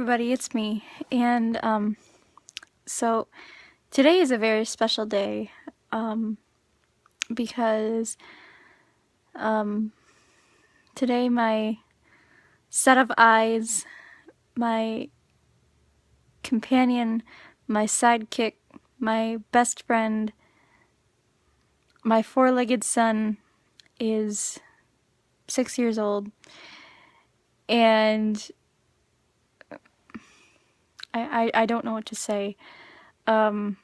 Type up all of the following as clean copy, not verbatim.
everybody, it's me. And so today is a very special day because today my set of eyes, my companion, my sidekick, my best friend, my four-legged son is 6 years old, and I don't know what to say. In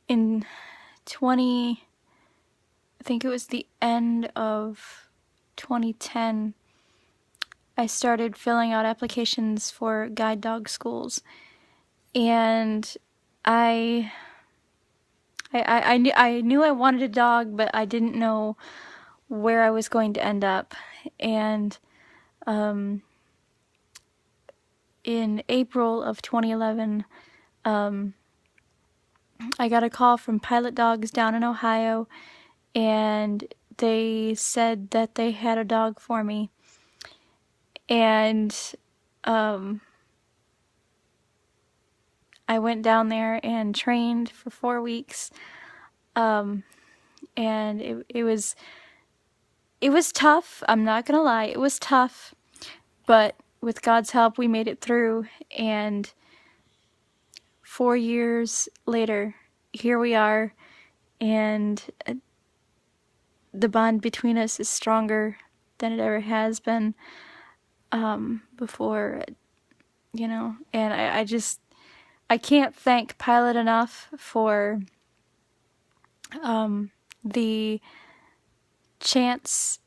I think it was the end of 2010, I started filling out applications for guide dog schools, and I knew I wanted a dog, but I didn't know where I was going to end up. And in April of 2011, I got a call from Pilot Dogs down in Ohio, and they said that they had a dog for me. And I went down there and trained for 4 weeks, and it was tough. I'm not gonna lie, it was tough, but with God's help, we made it through. And 4 years later, here we are, and the bond between us is stronger than it ever has been before, you know. And I can't thank Pilot enough for the chance,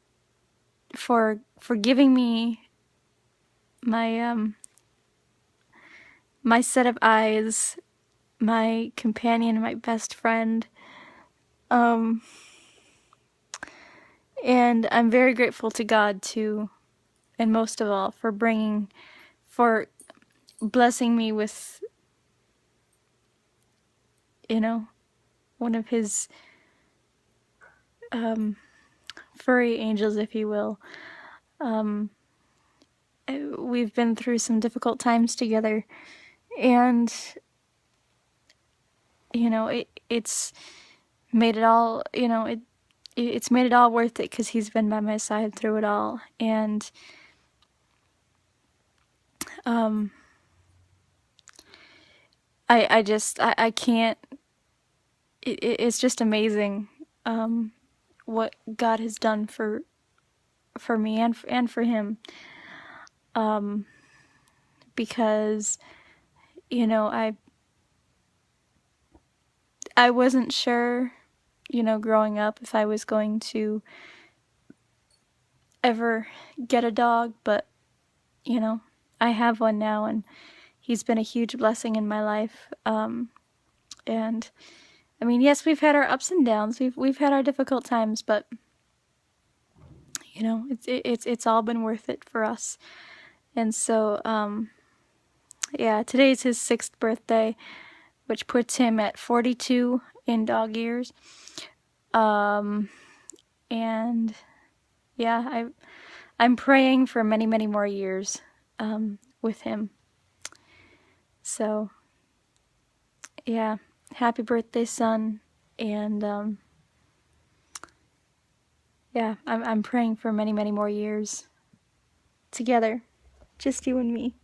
for giving me my my set of eyes, my companion, my best friend. And I'm very grateful to God too, and most of all for blessing me with, you know, one of his furry angels, if you will. We've been through some difficult times together, and you know, it's made it all, you know, it's made it all worth it because he's been by my side through it all. And I can't, it's just amazing what God has done for me and for him, because, you know, I wasn't sure, you know, growing up, if I was going to ever get a dog, but, you know, I have one now, and he's been a huge blessing in my life. And I mean, yes, we've had our ups and downs, we've had our difficult times, but you know, it's all been worth it for us. And so yeah, today's his 6th birthday, which puts him at 42 in dog years. And yeah, I'm praying for many, many more years with him. So yeah, happy birthday, son. And yeah, I'm praying for many, many more years together, just you and me.